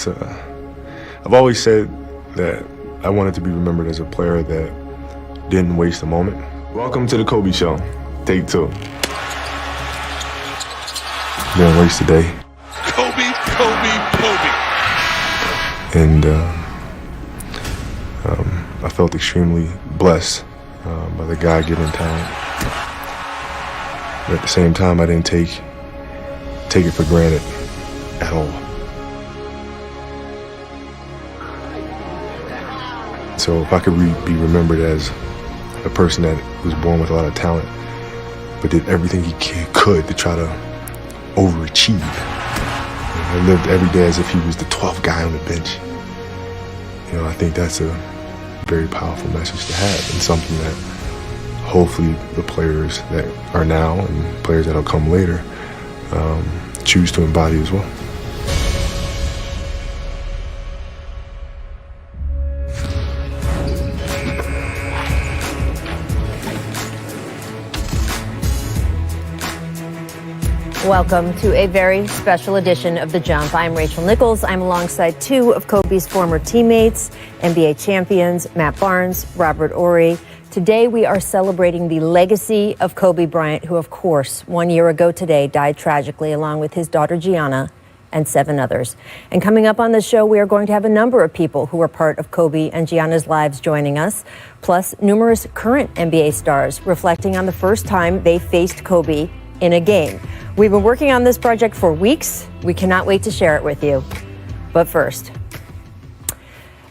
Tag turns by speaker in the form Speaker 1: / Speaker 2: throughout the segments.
Speaker 1: I've always said that I wanted to be remembered as a player that didn't waste a moment. Welcome to the Kobe Show, take 2. Didn't waste a day.
Speaker 2: Kobe, Kobe, Kobe.
Speaker 1: And I felt extremely blessed by the God-given talent. But at the same time, I didn't take it for granted at all. So if I could be remembered as a person that was born with a lot of talent, but did everything he could to try to overachieve, and lived every day as if he was the 12th guy on the bench, I think that's a very powerful message to have, and something that hopefully the players that are now and players that will come later choose to embody as well.
Speaker 3: Welcome to a very special edition of The Jump. I'm Rachel Nichols. I'm alongside 2 of Kobe's former teammates, NBA champions, Matt Barnes, Robert Horry. Today we are celebrating the legacy of Kobe Bryant, who of course 1 year ago today died tragically along with his daughter Gianna and 7 others. And coming up on the show, we are going to have a number of people who are part of Kobe and Gianna's lives joining us, plus numerous current NBA stars reflecting on the first time they faced Kobe in a game. We've been working on this project for weeks. We cannot wait to share it with you. But first,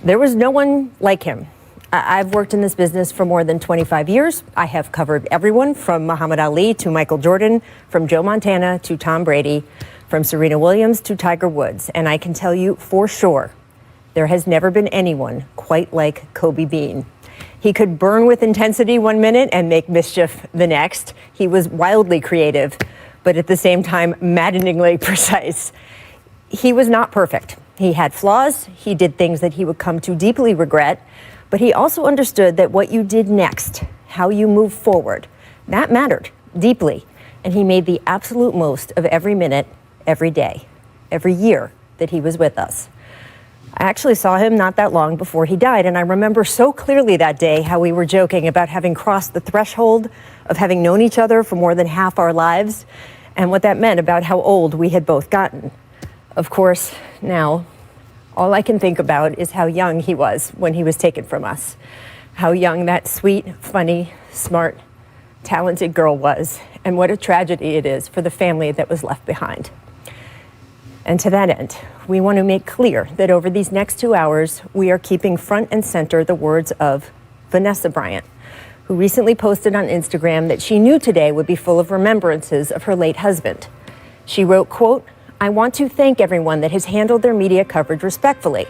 Speaker 3: there was no one like him. I've worked in this business for more than 25 years. I have covered everyone from Muhammad Ali to Michael Jordan, from Joe Montana to Tom Brady, from Serena Williams to Tiger Woods. And I can tell you for sure, there has never been anyone quite like Kobe Bean. He could burn with intensity 1 minute and make mischief the next. He was wildly creative, but at the same time, maddeningly precise. He was not perfect. He had flaws. He did things that he would come to deeply regret, but he also understood that what you did next, how you move forward, that mattered deeply. And he made the absolute most of every minute, every day, every year that he was with us. I actually saw him not that long before he died, and I remember so clearly that day how we were joking about having crossed the threshold of having known each other for more than half our lives, and what that meant about how old we had both gotten. Of course, now, all I can think about is how young he was when he was taken from us. How young that sweet, funny, smart, talented girl was, and what a tragedy it is for the family that was left behind. And to that end, we want to make clear that over these next 2 hours, we are keeping front and center the words of Vanessa Bryant, who recently posted on Instagram that she knew today would be full of remembrances of her late husband. She wrote, quote, "I want to thank everyone that has handled their media coverage respectfully.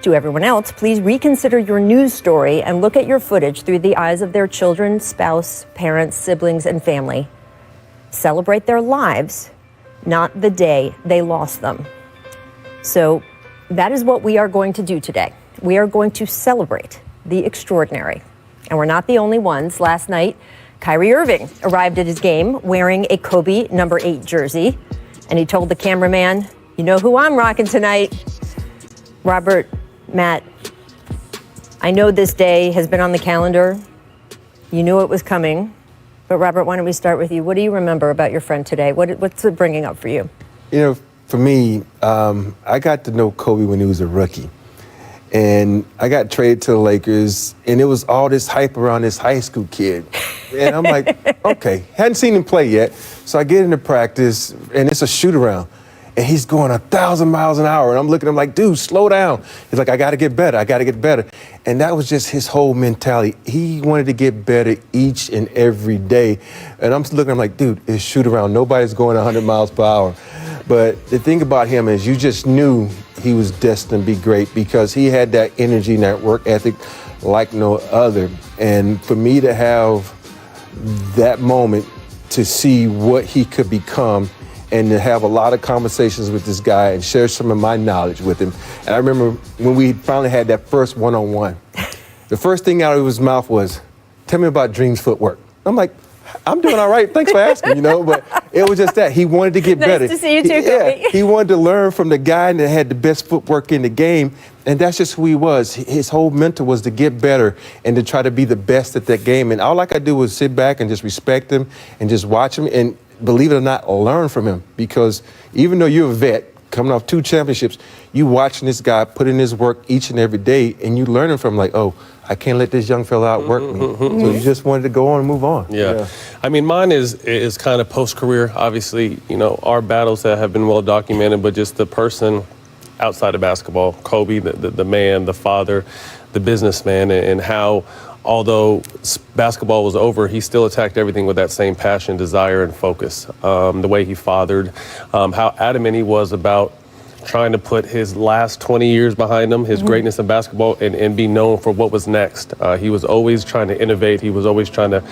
Speaker 3: To everyone else, please reconsider your news story and look at your footage through the eyes of their children, spouse, parents, siblings, and family. Celebrate their lives, not the day they lost them." So that is what we are going to do today. We are going to celebrate the extraordinary. And we're not the only ones. Last night, Kyrie Irving arrived at his game wearing a Kobe number 8 jersey. And he told the cameraman, "You know who I'm rocking tonight." Robert, Matt, I know this day has been on the calendar. You knew it was coming. But Robert, why don't we start with you? What do you remember about your friend today? What's it bringing up for you?
Speaker 4: For me, I got to know Kobe when he was a rookie. And I got traded to the Lakers, and it was all this hype around this high school kid. And I'm like, okay, hadn't seen him play yet. So I get into practice, and it's a shoot-around. And he's going 1,000 miles an hour. And I'm looking at him like, dude, slow down. He's like, I got to get better. I got to get better. And that was just his whole mentality. He wanted to get better each and every day. And I'm looking at him like, dude, it's shoot-around. Nobody's going 100 miles per hour. But the thing about him is you just knew he was destined to be great because he had that energy and that work ethic like no other. And for me to have that moment to see what he could become and to have a lot of conversations with this guy and share some of my knowledge with him. And I remember when we finally had that first one-on-one, the first thing out of his mouth was, "Tell me about Dream's footwork." I'm like, I'm doing all right. Thanks for asking, But it was just that he wanted to get better.
Speaker 3: Nice to see you too, Kobe.
Speaker 4: He wanted to learn from the guy that had the best footwork in the game, and that's just who he was. His whole mentor was to get better and to try to be the best at that game. And all I could do was sit back and just respect him and just watch him and, believe it or not, learn from him. Because even though you're a vet, coming off 2 championships, you watching this guy put in his work each and every day, and you learning from like, oh, I can't let this young fella outwork me. So you just wanted to go on and move on.
Speaker 5: Yeah. I mean, mine is kind of post-career. Obviously, our battles that have been well documented, but just the person outside of basketball, Kobe, the man, the father, the businessman, and how, although basketball was over, he still attacked everything with that same passion, desire, and focus. The way he fathered, how adamant he was about trying to put his last 20 years behind him, his greatness in basketball, and be known for what was next. He was always trying to innovate. He was always trying to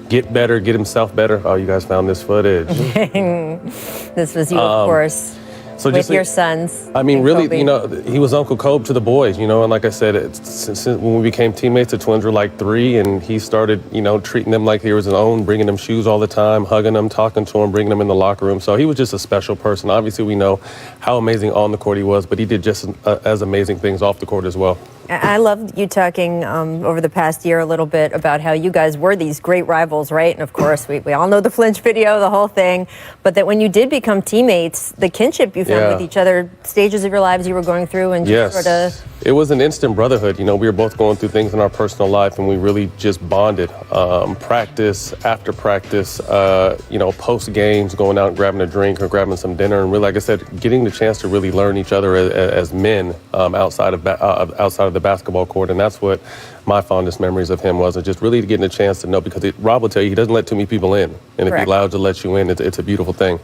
Speaker 5: get better, get himself better. Oh, you guys found this footage.
Speaker 3: This was you, of course.
Speaker 5: So
Speaker 3: with your sons.
Speaker 5: I mean, really,
Speaker 3: Kobe.
Speaker 5: He was Uncle Kobe to the boys, and like I said, since when we became teammates, the twins were like 3, and he started, treating them like they were his own, bringing them shoes all the time, hugging them, talking to them, bringing them in the locker room. So he was just a special person. Obviously, we know how amazing on the court he was, but he did just as amazing things off the court as well.
Speaker 3: I loved you talking over the past year a little bit about how you guys were these great rivals, right? And of course, we all know the flinch video, the whole thing. But that when you did become teammates, the kinship you found with each other, stages of your lives you were going through, and just sort of...
Speaker 5: It was an instant brotherhood. We were both going through things in our personal life, and we really just bonded. Practice, after practice, post games, going out and grabbing a drink or grabbing some dinner, and really, like I said, getting the chance to really learn each other as men outside of the basketball court. And that's what my fondest memories of him was, and just really getting a chance to know, because Rob will tell you he doesn't let too many people in, and if he allows to let you in, it's a beautiful thing.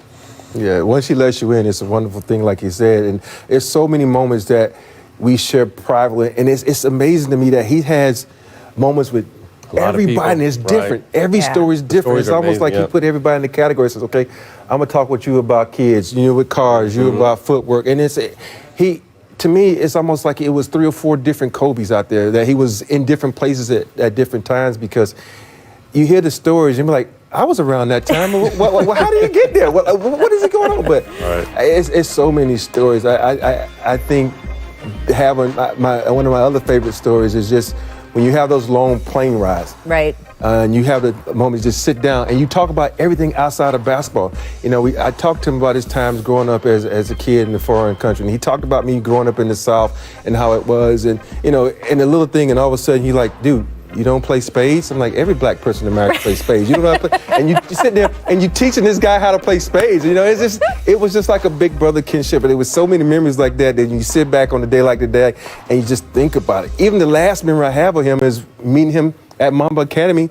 Speaker 4: Yeah, once he lets you in, it's a wonderful thing, like he said. And there's so many moments that we share privately, and it's amazing to me that he has moments with everybody, and it's different. Every story is different. It's almost like he put everybody in the category and says, okay, I'm gonna talk with you about kids, with cars, you about footwork. And to me, it's almost like it was 3 or 4 different Kobes out there, that he was in different places at different times, because you hear the stories and you're like, I was around that time. How did you get there? What is going on? But it's so many stories. I think having one of my other favorite stories is just when you have those long plane rides.
Speaker 3: Right.
Speaker 4: And you have the moment to just sit down and you talk about everything outside of basketball. I talked to him about his times growing up as a kid in a foreign country. And he talked about me growing up in the South and how it was, and and the little thing. And all of a sudden, he's like, dude, you don't play spades? I'm like, every black person in America plays spades. You don't know how to play. And you sit there and you teaching this guy how to play spades. It was just like a big brother kinship. And there was so many memories like that you sit back on a day like today and you just think about it. Even the last memory I have of him is meeting him at Mamba Academy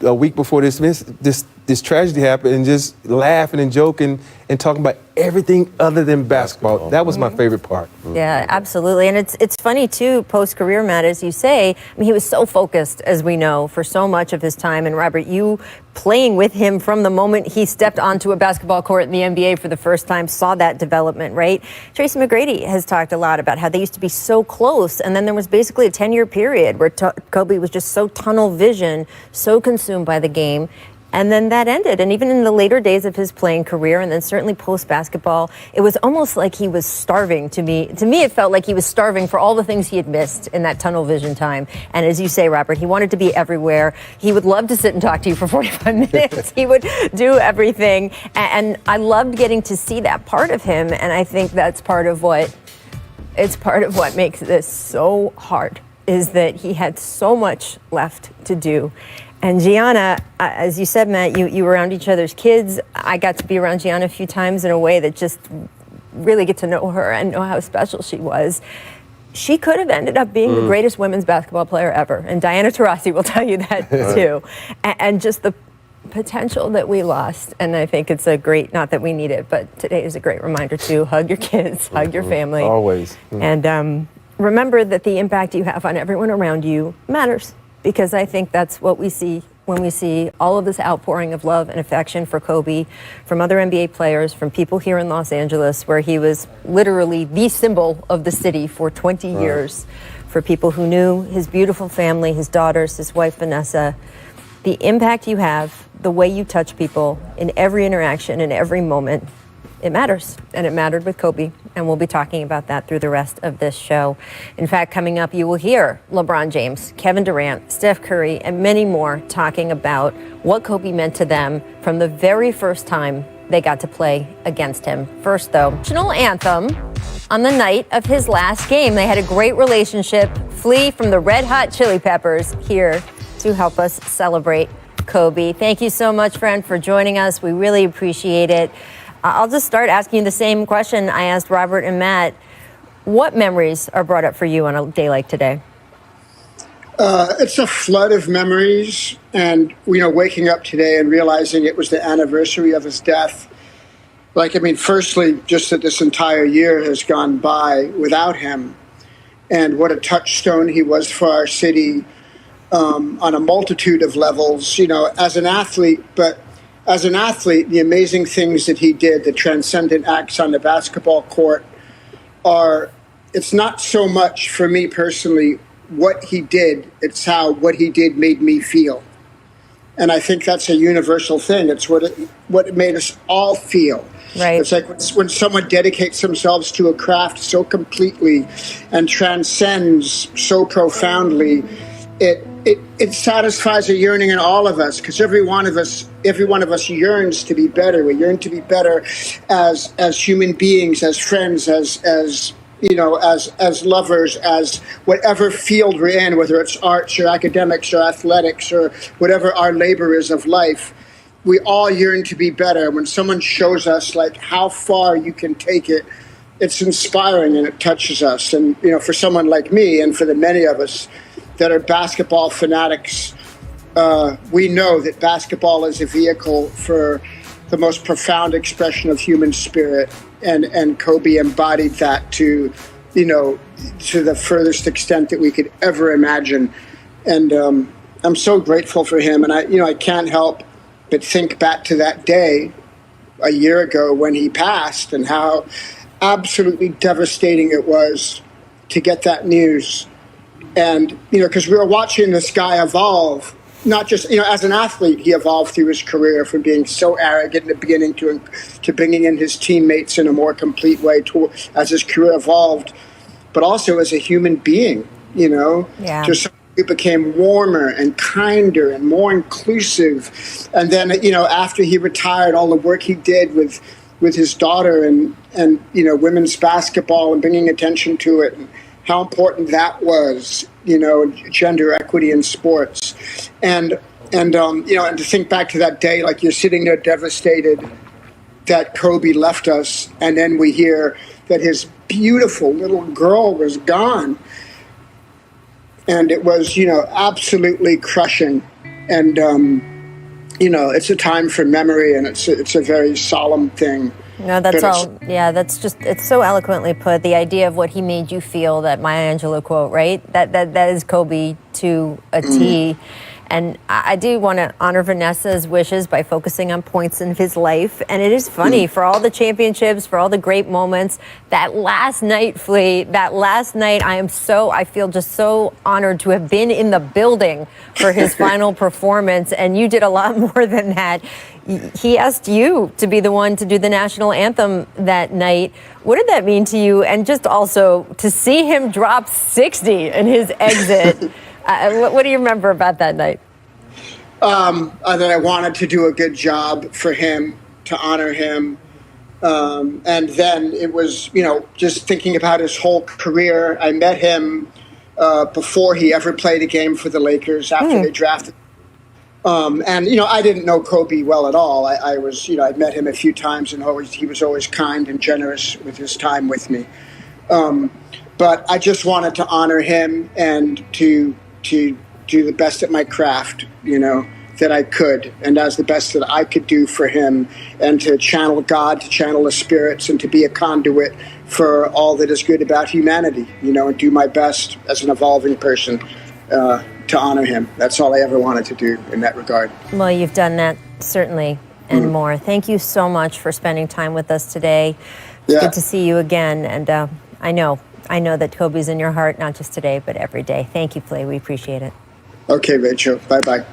Speaker 4: a week before this tragedy happened, and just laughing and joking and talking about everything other than basketball. That was my favorite part.
Speaker 3: Yeah, absolutely. And it's funny too, post-career, Matt, as you say, he was so focused, as we know, for so much of his time. And Robert, you playing with him from the moment he stepped onto a basketball court in the NBA for the first time, saw that development, right? Tracy McGrady has talked a lot about how they used to be so close, and then there was basically a 10-year period where Kobe was just so tunnel vision, so consumed by the game. And then that ended. And even in the later days of his playing career, and then certainly post-basketball, it was almost like he was starving to me. To me, it felt like he was starving for all the things he had missed in that tunnel vision time. And as you say, Robert, he wanted to be everywhere. He would love to sit and talk to you for 45 minutes. He would do everything. And I loved getting to see that part of him. And I think that's part of what makes this so hard, is that he had so much left to do. And Gianna, as you said, Matt, you were around each other's kids. I got to be around Gianna a few times in a way that just really get to know her and know how special she was. She could have ended up being the greatest women's basketball player ever. And Diana Taurasi will tell you that too. And just the potential that we lost. And I think it's a great, not that we need it, but today is a great reminder to hug your kids, hug your family.
Speaker 4: Always.
Speaker 3: And remember that the impact you have on everyone around you matters. Because I think that's what we see when we see all of this outpouring of love and affection for Kobe from other NBA players, from people here in Los Angeles, where he was literally the symbol of the city for 20 years, for people who knew his beautiful family, his daughters, his wife, Vanessa. the impact you have, the way you touch people in every interaction, in every moment, it matters. And it mattered with Kobe. And we'll be talking about that through the rest of this show. In fact, coming up, you will hear LeBron James, Kevin Durant, Steph Curry, and many more talking about what Kobe meant to them from the very first time they got to play against him. First, though, national anthem on the night of his last game. They had a great relationship. Flea from the Red Hot Chili Peppers here to help us celebrate Kobe. Thank you so much, friend, for joining us. We really appreciate it. I'll just start asking you the same question I asked Robert and Matt. What memories are brought up for you on a day like today?
Speaker 6: It's a flood of memories, and waking up today and realizing it was the anniversary of his death. Firstly, just that this entire year has gone by without him, and what a touchstone he was for our city on a multitude of levels. As an athlete, the amazing things that he did, the transcendent acts on the basketball court, it's not so much for me personally what he did, it's how what he did made me feel. And I think that's a universal thing. It's what it made us all feel.
Speaker 3: Right.
Speaker 6: It's like when someone dedicates themselves to a craft so completely and transcends so profoundly, it satisfies a yearning in all of us, because every one of us yearns to be better. We yearn to be better as human beings, as friends, as lovers, as whatever field we're in, whether it's arts or academics or athletics or whatever our labor is of life. We all yearn to be better. When someone shows us how far you can take it, it's inspiring and it touches us. And for someone like me, and for the many of us that are basketball fanatics, we know that basketball is a vehicle for the most profound expression of human spirit, and Kobe embodied that to the furthest extent that we could ever imagine. And I'm so grateful for him, and I can't help but think back to that day a year ago when he passed, and how absolutely devastating it was to get that news. And, because we were watching this guy evolve, not just, as an athlete, he evolved through his career from being so arrogant in the beginning to bringing in his teammates in a more complete way as his career evolved, but also as a human being,
Speaker 3: Yeah.
Speaker 6: Just who became warmer and kinder and more inclusive. And then, after he retired, all the work he did with his daughter and women's basketball and bringing attention to it, and how important that was, gender equity in sports. And to think back to that day, you're sitting there devastated that Kobe left us, and then we hear that his beautiful little girl was gone. And it was, absolutely crushing. And, it's a time for memory, and it's a very solemn thing.
Speaker 3: No, that's all. Yeah, it's so eloquently put. The idea of what he made you feel, that Maya Angelou quote, right? That is Kobe to a T. And I do want to honor Vanessa's wishes by focusing on points in his life. And it is funny, for all the championships, for all the great moments, that last night, Flea, I feel just so honored to have been in the building for his final performance. And you did a lot more than that. He asked you to be the one to do the national anthem that night. What did that mean to you? And just also to see him drop 60 in his exit. What do you remember about that night?
Speaker 6: That I wanted to do a good job for him, to honor him. And then it was, just thinking about his whole career. I met him before he ever played a game for the Lakers, after they drafted. And, I didn't know Kobe well at all. I was, I'd met him a few times, and he was always kind and generous with his time with me. But I just wanted to honor him and to do the best at my craft, that I could, and as the best that I could do for him, and to channel God, to channel the spirits, and to be a conduit for all that is good about humanity, and do my best as an evolving person to honor him. That's all I ever wanted to do in that regard.
Speaker 3: Well, you've done that, certainly, and more. Thank you so much for spending time with us today. It's good to see you again, and I know that Kobe's in your heart, not just today, but every day. Thank you, Flea. We appreciate it.
Speaker 6: Okay, Rachel. Bye-bye.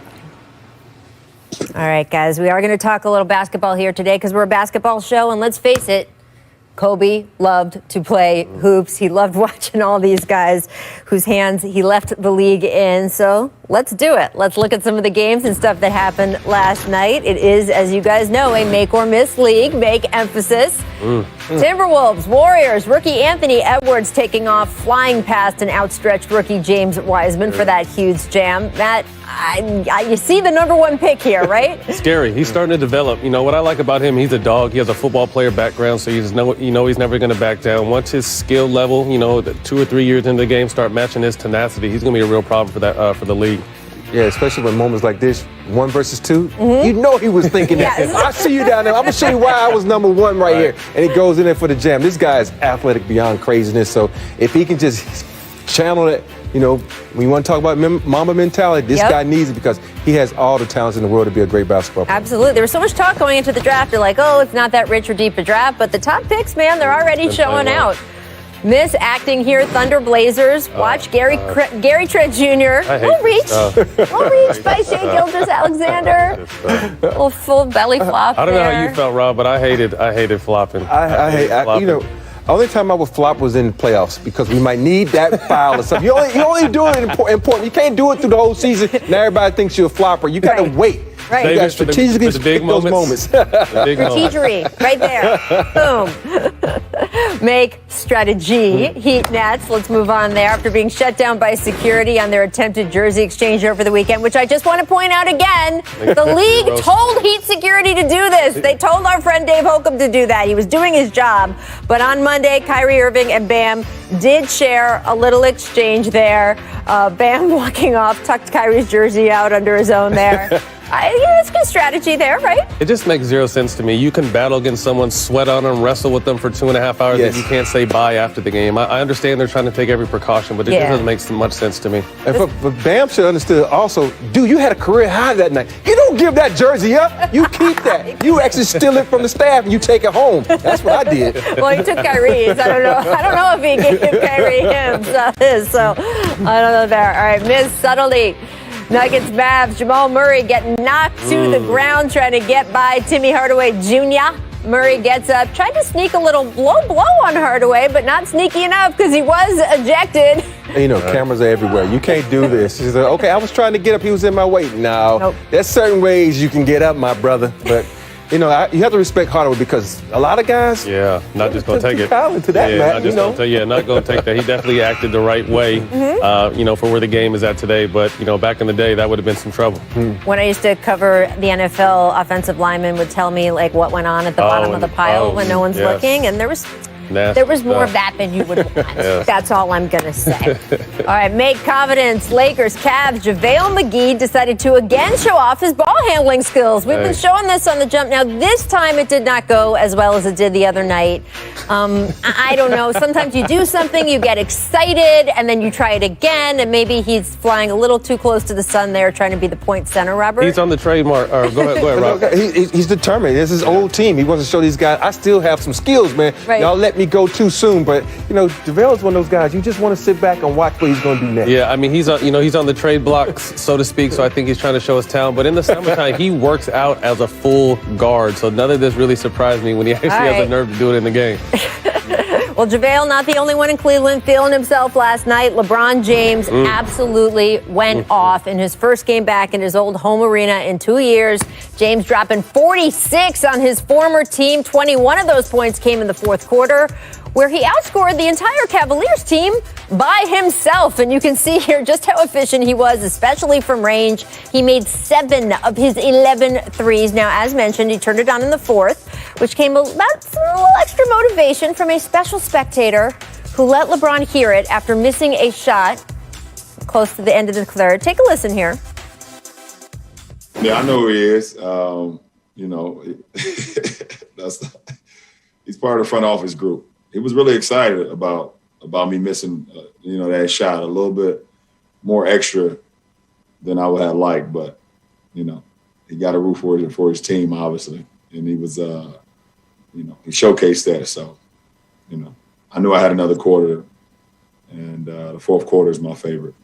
Speaker 3: All right, guys, we are going to talk a little basketball here today because we're a basketball show, and let's face it, Kobe loved to play hoops. He loved watching all these guys whose hands he left the league in. So let's do it. Let's look at some of the games and stuff that happened last night. It is, as you guys know, a make or miss league. Make emphasis. Timberwolves, Warriors, rookie Anthony Edwards taking off, flying past an outstretched rookie James Wiseman for that huge jam. Matt, you see the number one pick here, right?
Speaker 5: Scary. He's starting to develop. You know, what I like about him, he's a dog. He has a football player background, so he's never going to back down. Once his skill level, 2 or 3 years into the game, start matching his tenacity, he's going to be a real problem for the league.
Speaker 4: Yeah, especially when moments like this, 1 versus 2, you know he was thinking that. I'll see you down there. I'm going to show you why I was number 1 right here. And he goes in there for the jam. This guy is athletic beyond craziness, so if he can just channel it, when you want to talk about Mamba mentality, this guy needs it because he has all the talents in the world to be a great basketball player.
Speaker 3: Absolutely. There was so much talk going into the draft. You're like, oh, it's not that rich or deep a draft, but the top picks, man, they're already showing out. Miss acting here, Thunder Blazers. Watch Gary Trent Jr. We'll reach by Shea Gilgeous-Alexander. A little full belly flop.
Speaker 5: I don't know how you felt, Rob, but I hated flopping.
Speaker 4: I hate flopping. Only time I would flop was in the playoffs because we might need that foul or something. You only do it important. You can't do it through the whole season. Now everybody thinks you're a flopper. You got to wait.
Speaker 3: Right.
Speaker 4: You got to strategically pick those moments.
Speaker 3: Strategery, right there. Boom. Make strategy. Heat Nets. Let's move on there. After being shut down by security on their attempted jersey exchange over the weekend, which I just want to point out again, the league told Heat security to do this. They told our friend Dave Holcomb to do that. He was doing his job. But on Monday, Kyrie Irving and Bam did share a little exchange there. Bam walking off, tucked Kyrie's jersey out under his own there. It's good strategy there, right?
Speaker 5: It just makes zero sense to me. You can battle against someone, sweat on them, wrestle with them for 2.5 hours, and you can't say bye after the game. I understand they're trying to take every precaution, but it doesn't make much sense to me.
Speaker 4: And but Bam should understand also, dude, you had a career high that night. You don't give that jersey up. You keep that. You actually steal it from the staff and you take it home. That's what I did.
Speaker 3: Well, he took Kyrie's. I don't know if he gave Kyrie his. So I don't know there. All right, Miss Subtlety. Nuggets, Mavs, Jamal Murray getting knocked to the ground trying to get by Timmy Hardaway Jr. Murray gets up, tried to sneak a little blow on Hardaway, but not sneaky enough because he was ejected.
Speaker 4: Cameras are everywhere. You can't do this. He's like, okay, I was trying to get up. He was in my way. No, there's certain ways you can get up, my brother. But, you have to respect Hardaway because a lot of guys.
Speaker 5: Yeah, not just going to take it.
Speaker 4: To that, Matt,
Speaker 5: not going to take that. He definitely acted the right way, for where the game is at today. But, back in the day, that would have been some trouble.
Speaker 3: When I used to cover the NFL, offensive linemen would tell me, like, what went on at the bottom of the pile when no one's looking. And there was more of that than you would want. That's all I'm going to say. All right, make confidence. Lakers, Cavs, JaVale McGee decided to again show off his ball handling skills. We've been showing this on the jump. Now, this time it did not go as well as it did the other night. I don't know. Sometimes you do something, you get excited, and then you try it again, and maybe he's flying a little too close to the sun there, trying to be the point center, Robert.
Speaker 5: He's on the trademark. Go ahead, Rob.
Speaker 4: He's determined. This is his old team. He wants to show these guys, I still have some skills, man.
Speaker 3: Right.
Speaker 4: Y'all let me go too soon, but JaVale's one of those guys you just want to sit back and watch what he's going to do next.
Speaker 5: Yeah, I mean he's on the trade block, so to speak. So I think he's trying to show his talent. But in the summertime, he works out as a full guard. So none of this really surprised me when he actually has the nerve to do it in the game.
Speaker 3: Well, JaVale, not the only one in Cleveland feeling himself last night. LeBron James absolutely went off in his first game back in his old home arena in 2 years. James dropping 46 on his former team. 21 of those points came in the fourth quarter, where he outscored the entire Cavaliers team by himself. And you can see here just how efficient he was, especially from range. He made 7 of his 11 threes. Now, as mentioned, he turned it on in the fourth, which came about a little extra motivation from a special spectator who let LeBron hear it after missing a shot close to the end of the third. Take a listen here.
Speaker 7: Yeah, I know who he is. He's part of the front office group. He was really excited about me missing, that shot a little bit more extra than I would have liked. But, he got a root for his team, obviously. And he was, he showcased that. So, I knew I had another quarter. And the fourth quarter is my favorite.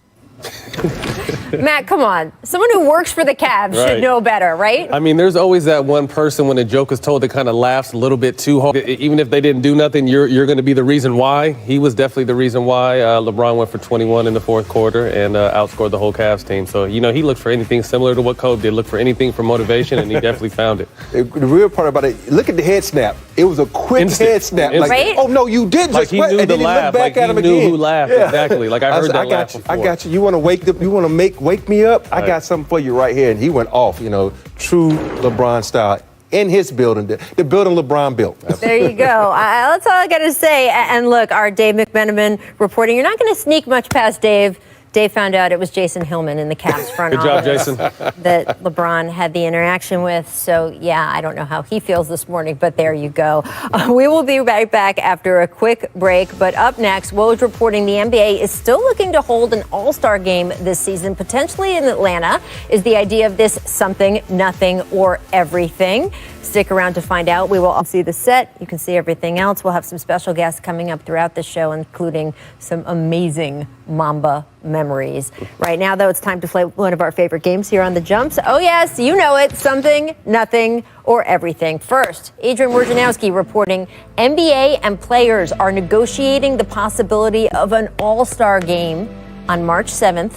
Speaker 3: Matt, come on. Someone who works for the Cavs should know better, right?
Speaker 5: I mean, there's always that one person when a joke is told that kind of laughs a little bit too hard. Even if they didn't do nothing, you're going to be the reason why. He was definitely the reason why. LeBron went for 21 in the fourth quarter and outscored the whole Cavs team. So, he looked for anything similar to what Kobe did. Look for anything for motivation, and he definitely found it.
Speaker 4: The real part about it, look at the head snap. It was a quick head snap. Like,
Speaker 3: right?
Speaker 4: oh, no, you did
Speaker 5: Like
Speaker 4: just
Speaker 5: he knew
Speaker 4: and
Speaker 5: the
Speaker 4: then he
Speaker 5: laugh.
Speaker 4: looked back
Speaker 5: Like
Speaker 4: at him
Speaker 5: he knew
Speaker 4: again.
Speaker 5: who laughed. Exactly. Like I heard that laugh before.
Speaker 4: I got you. You want to wake me up? I got something for you right here. And he went off, true LeBron style. In his building, the building LeBron built.
Speaker 3: There you go. That's all I got to say. And look, our Dave McMenamin reporting. You're not going to sneak much past Dave. Dave found out it was Jason Hillman in the Cavs front
Speaker 5: Good job,
Speaker 3: office
Speaker 5: Jason.
Speaker 3: that LeBron had the interaction with. So, yeah, I don't know how he feels this morning, but there you go. We will be right back after a quick break. But up next, Woj reporting the NBA is still looking to hold an all-star game this season, potentially in Atlanta. Is the idea of this something, nothing, or everything? Stick around to find out. We will all see the set. You can see everything else. We'll have some special guests coming up throughout the show, including some amazing Mamba memories. Right now, though, it's time to play one of our favorite games here on The Jumps. Oh, yes, you know it. Something, nothing, or everything. First, Adrian Wojnarowski reporting NBA and players are negotiating the possibility of an all-star game on March 7th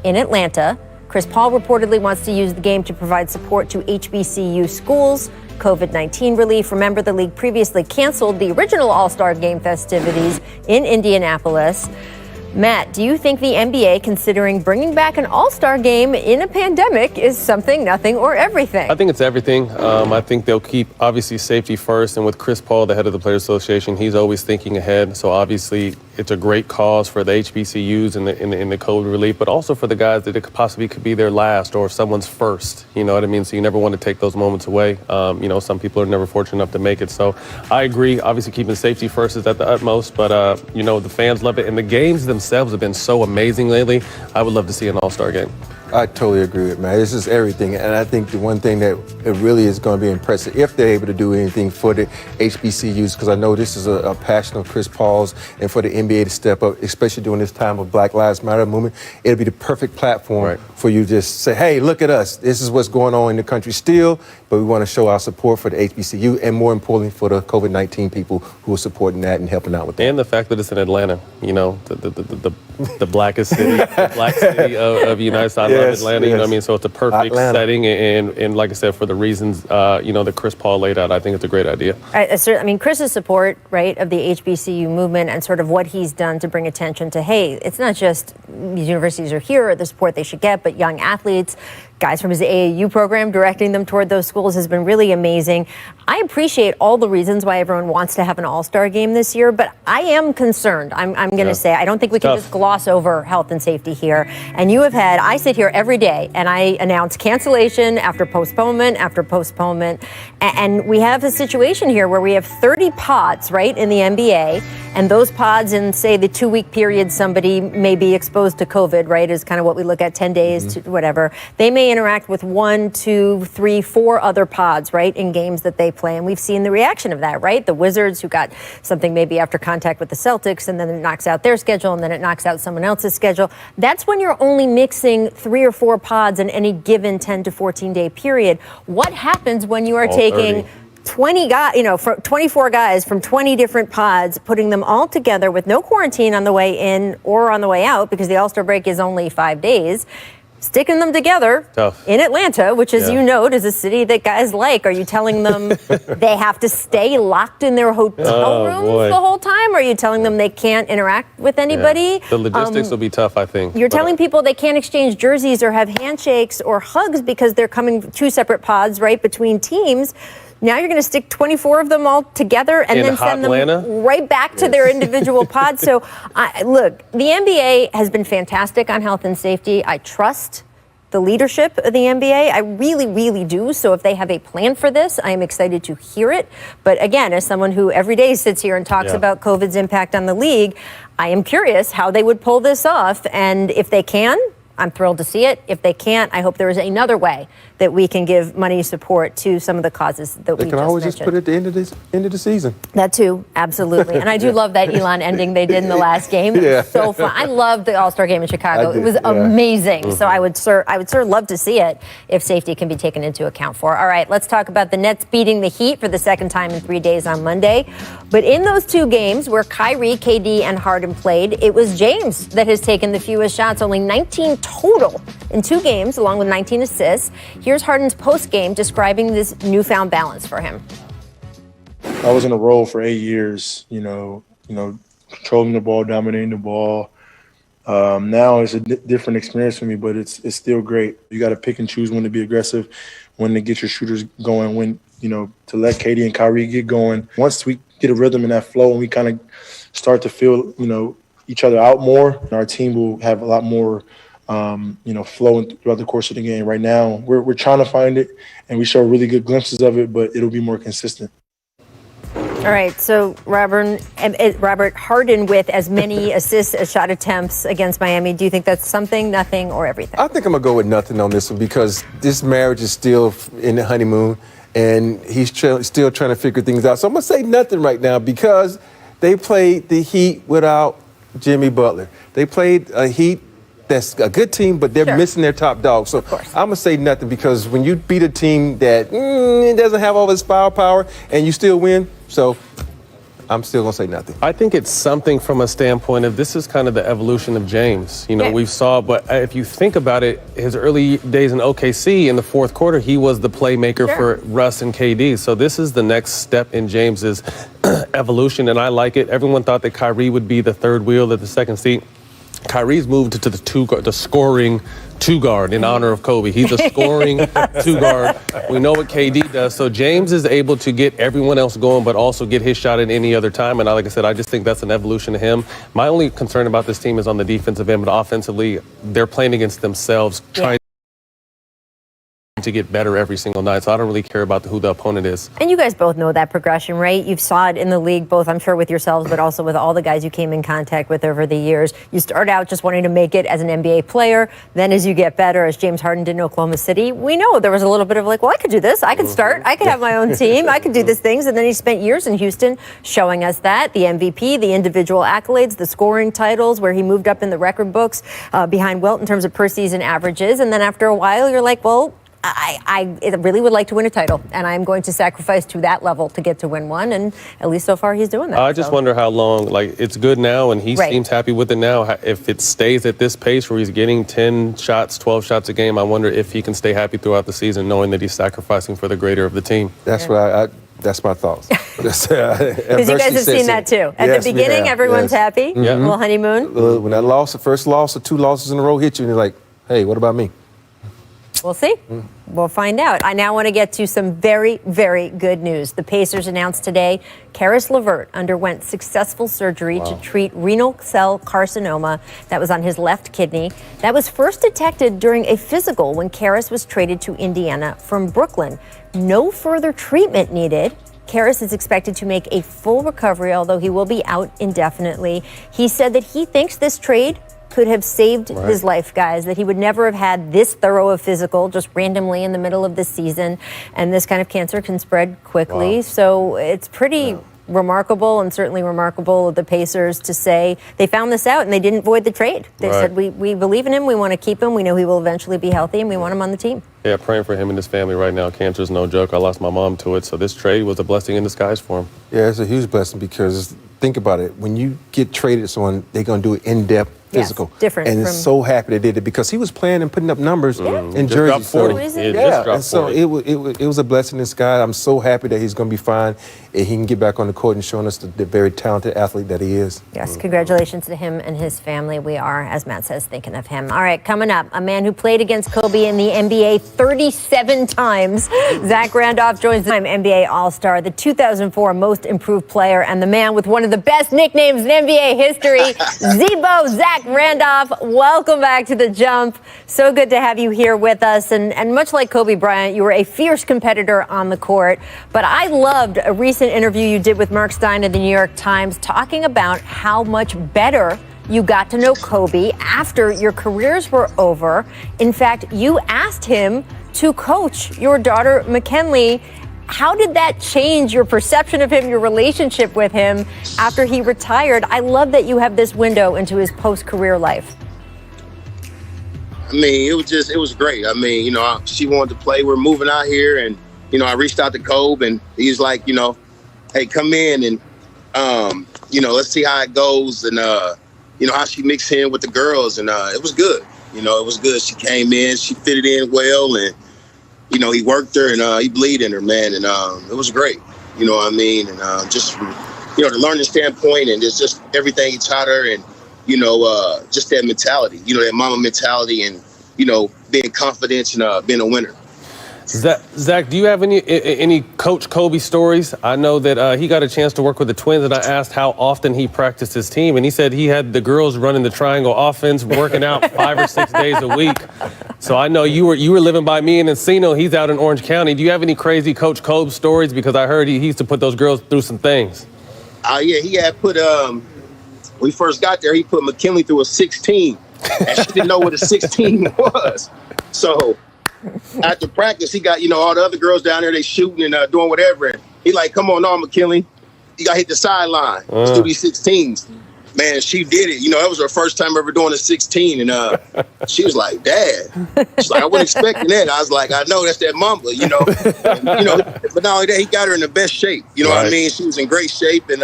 Speaker 3: in Atlanta. Chris Paul reportedly wants to use the game to provide support to HBCU schools. COVID-19 relief. Remember, the league previously canceled the original All-Star Game festivities in Indianapolis. Matt, do you think the NBA, considering bringing back an All-Star Game in a pandemic, is something, nothing, or everything?
Speaker 5: I think it's everything. I think they'll keep, obviously, safety first. And with Chris Paul, the head of the Players Association, he's always thinking ahead. So, obviously, it's a great cause for the HBCUs in the COVID relief, but also for the guys that it possibly could be their last or someone's first. You know what I mean? So you never want to take those moments away. Some people are never fortunate enough to make it. So I agree. Obviously, keeping safety first is at the utmost. But, the fans love it. And the games themselves have been so amazing lately. I would love to see an all-star game.
Speaker 4: I totally agree with Matt. This is everything. And I think the one thing that it really is going to be impressive if they're able to do anything for the HBCUs, because I know this is a passion of Chris Paul's, and for the NBA to step up, especially during this time of Black Lives Matter movement, it'll be the perfect platform for you to just say, hey, look at us. This is what's going on in the country still, but we want to show our support for the HBCU and, more importantly, for the COVID-19 people who are supporting that and helping out with that.
Speaker 5: And the fact that it's in Atlanta, the blackest city, the black city of the United States. I love Atlanta, you know what I mean? So it's a perfect setting, and like I said, for the reasons, that Chris Paul laid out, I think it's a great idea.
Speaker 3: Chris's support, right, of the HBCU movement and sort of what he's done to bring attention to, hey, it's not just these universities are here, or the support they should get, but young athletes, guys from his AAU program directing them toward those schools has been really amazing. I appreciate all the reasons why everyone wants to have an all-star game this year, but I am concerned. I'm going to say, I don't think we can just gloss over health and safety here. And I sit here every day and I announce cancellation after postponement after postponement. And we have a situation here where we have 30 pods, right, in the NBA. And those pods in, say, the 2-week period, somebody may be exposed to COVID, right, is kind of what we look at, 10 days to whatever. They may interact with 1, 2, 3, 4 other pods, right, in games that they play. And we've seen the reaction of that, right? The Wizards, who got something maybe after contact with the Celtics, and then it knocks out their schedule, and then it knocks out someone else's schedule. That's when you're only mixing 3 or 4 pods in any given 10 to 14-day period. What happens when you are taking 24 guys from 20 different pods, putting them all together with no quarantine on the way in or on the way out, because the All-Star break is only 5 days, sticking them together in Atlanta, which, as you note, is a city that guys like. Are you telling them they have to stay locked in their hotel rooms the whole time? Are you telling them they can't interact with anybody?
Speaker 5: The logistics will be tough, I think.
Speaker 3: You're telling people they can't exchange jerseys or have handshakes or hugs because they're coming 2 separate pods, right, between teams. Now you're going to stick 24 of them all together and then send them right back to their individual pods. So, look, the NBA has been fantastic on health and safety. I trust the leadership of the NBA. I really, really do. So if they have a plan for this, I am excited to hear it. But again, as someone who every day sits here and talks about COVID's impact on the league, I am curious how they would pull this off. And if they can, I'm thrilled to see it. If they can't, I hope there is another way that we can give money support to some of the causes that we just mentioned.
Speaker 4: They can always just put it at the end of the season.
Speaker 3: That too, absolutely. And I do love that Elon ending they did in the last game. It was so fun. I loved the All-Star game in Chicago. It was amazing. So I would sure love to see it if safety can be taken into account for. All right, let's talk about the Nets beating the Heat for the second time in 3 days on Monday. But in those two games where Kyrie, KD, and Harden played, it was James that has taken the fewest shots, only 19 total in 2 games, along with 19 assists. Here's Harden's post-game describing this newfound balance for him.
Speaker 8: I was in a role for 8 years, controlling the ball, dominating the ball. Now it's a different experience for me, but it's still great. You got to pick and choose when to be aggressive, when to get your shooters going, when, to let KD and Kyrie get going. Once we get a rhythm in that flow and we kind of start to feel, each other out more, our team will have a lot more flowing throughout the course of the game. Right now, we're trying to find it, and we show really good glimpses of it, but it'll be more consistent.
Speaker 3: All right, so Robert Harden with as many assists as shot attempts against Miami. Do you think that's something, nothing, or everything?
Speaker 4: I think I'm going to go with nothing on this one because this marriage is still in the honeymoon, and he's still trying to figure things out. So I'm going to say nothing right now because they played the Heat without Jimmy Butler. They played a Heat that's a good team, but they're missing their top dog. So I'm going to say nothing because when you beat a team that doesn't have all this firepower and you still win, so I'm still going to say nothing.
Speaker 5: I think it's something from a standpoint of this is kind of the evolution of James. We saw, but if you think about it, his early days in OKC in the fourth quarter, he was the playmaker for Russ and KD. So this is the next step in James's evolution, and I like it. Everyone thought that Kyrie would be the third wheel at the second seat. Kyrie's moved to the scoring two guard in honor of Kobe. He's a scoring two guard. We know what KD does. So James is able to get everyone else going, but also get his shot at any other time. And like I said, I just think that's an evolution of him. My only concern about this team is on the defensive end, but offensively, they're playing against themselves, trying to get better every single night. So I don't really care about who the opponent is.
Speaker 3: And you guys both know that progression, right? You've saw it in the league, both I'm sure with yourselves, but also with all the guys you came in contact with over the years. You start out just wanting to make it as an NBA player. Then as you get better, as James Harden did in Oklahoma City, we know there was a little bit of like, well, I could do this. I could start. I could have my own team. I could do these things. And then he spent years in Houston showing us that. The MVP, the individual accolades, the scoring titles, where he moved up in the record books behind Wilt in terms of per season averages. And then after a while, you're like, well, I really would like to win a title, and I'm going to sacrifice to that level to get to win one, and at least so far he's doing that.
Speaker 5: I just wonder how long, it's good now, and he seems happy with it now. If it stays at this pace where he's getting 10 shots, 12 shots a game, I wonder if he can stay happy throughout the season, knowing that he's sacrificing for the greater of the team.
Speaker 4: That's what that's my thoughts.
Speaker 3: Because you guys have seen that too. At the beginning, everyone's happy. A little honeymoon.
Speaker 4: When the first loss or 2 losses in a row hit you, and you're like, hey, what about me?
Speaker 3: We'll see. We'll find out. I now want to get to some very, very good news. The Pacers announced today Karis LeVert underwent successful surgery to treat renal cell carcinoma that was on his left kidney. That was first detected during a physical when Karis was traded to Indiana from Brooklyn. No further treatment needed. Karis is expected to make a full recovery, although he will be out indefinitely. He said that he thinks this trade could have saved his life, guys, that he would never have had this thorough a physical just randomly in the middle of the season. And this kind of cancer can spread quickly. So it's pretty remarkable, and certainly remarkable of the Pacers to say they found this out and they didn't void the trade. They said, we believe in him, we want to keep him, we know he will eventually be healthy, and we want him on the team.
Speaker 5: Yeah, praying for him and his family right now. Cancer is no joke. I lost my mom to it, so this trade was a blessing in disguise for him.
Speaker 4: Yeah, it's a huge blessing because think about it. When you get traded to someone, they're going to do it in-depth physical.
Speaker 3: Different.
Speaker 4: And it's so happy they did it because he was playing and putting up numbers in Jersey. So it was a blessing in disguise. I'm so happy that he's going to be fine and he can get back on the court and showing us the very talented athlete that he is.
Speaker 3: Yes, congratulations to him and his family. We are, as Matt says, thinking of him. All right, coming up, a man who played against Kobe in the NBA 37 times. Zach Randolph joins the NBA All-Star, the 2004 Most Improved Player, and the man with one of the best nicknames in NBA history, Zebo. Zach Randolph, welcome back to The Jump. So good to have you here with us. And much like Kobe Bryant, you were a fierce competitor on the court. But I loved a recent interview you did with Mark Stein of the New York Times talking about how much better you got to know Kobe after your careers were over. In fact, you asked him to coach your daughter, McKinley. How did that change your perception of him, your relationship with him after he retired? I love that you have this window into his post-career life.
Speaker 9: I mean, it was great. I mean, you know, she wanted to play. We're moving out here, and, you know, I reached out to Kobe, and he's like, you know, hey, come in and, you know, let's see how it goes, and, you know, how she mixed in with the girls, and it was good. You know, it was good. She came in, she fitted in well, and, you know, he worked her, and he believed in her, man, and it was great. You know what I mean? And just from, you know, the learning standpoint, and it's just everything he taught her, and, you know, just that mentality, you know, that mama mentality, and, you know, being confident and being a winner.
Speaker 5: Zach, do you have any Coach Kobe stories? I know that he got a chance to work with the Twins, and I asked how often he practiced his team, and he said he had the girls running the triangle offense, working out 5 or 6 days a week. So I know you were living by me in Encino. He's out in Orange County. Do you have any crazy Coach Kobe stories? Because I heard he used to put those girls through some things.
Speaker 9: Yeah, he had put when we first got there, he put McKinley through a 16, and she didn't know what a 16 was. So after practice, he got, you know, all the other girls down there, they shooting and doing whatever. And he like, come on, McKinley, you got to hit the sideline. Let's do these 16s. Man, she did it. You know, that was her first time ever doing a 16. And she was like, Dad. She's like, I wasn't expecting that. I was like, I know, that's that mamba, you know. And, you know, but not only that, he got her in the best shape. You know what I mean? She was in great shape. And,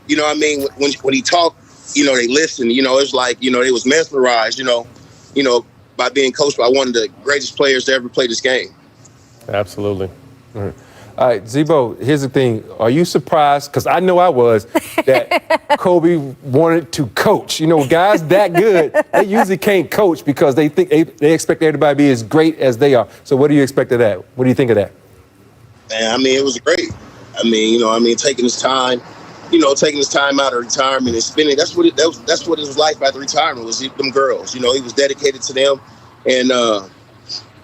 Speaker 9: you know what I mean? When he talked, you know, they listened. You know, it's like, you know, they was mesmerized, you know, by being coached by one of the greatest players to ever play this game.
Speaker 5: Absolutely.
Speaker 4: All right, Zebo, here's the thing. Are you surprised? Because I know I was, that Kobe wanted to coach. You know, guys that good, they usually can't coach because they think they expect everybody to be as great as they are. So what do you expect of that? What do you think of that?
Speaker 9: Man, I mean, it was great. I mean, you know, taking his time, you know, taking his time out of retirement and spending. That's what it was like after retirement, was them girls. You know, he was dedicated to them, and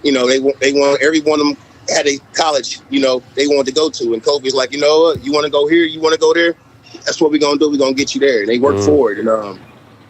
Speaker 9: you know, they want every one of them had a college, you know, they wanted to go to, and Kobe's like, you know what, you want to go here, you want to go there, that's what we're gonna do. We're gonna get you there, and they worked for it, and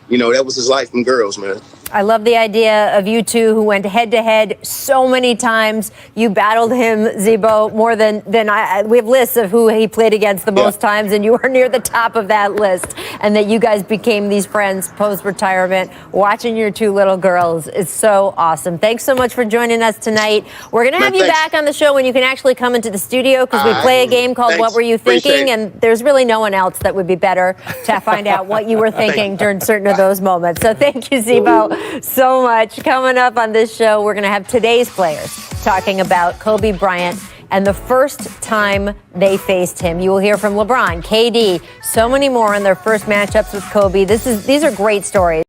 Speaker 9: you know, that was his life from girls, man.
Speaker 3: I love the idea of you two who went head-to-head so many times. You battled him, Zebo, more than I. We have lists of who he played against the most times, and you are near the top of that list. And that you guys became these friends post-retirement. Watching your two little girls is so awesome. Thanks so much for joining us tonight. We're going to have you back on the show when you can actually come into the studio, because we play a game called What Were You Thinking? And there's really no one else that would be better to find out what you were thinking during certain of those moments. So thank you, Zebo, so much. Coming up on this show, we're going to have today's players talking about Kobe Bryant and the first time they faced him. You will hear from LeBron, KD, so many more in their first matchups with Kobe. These are great stories.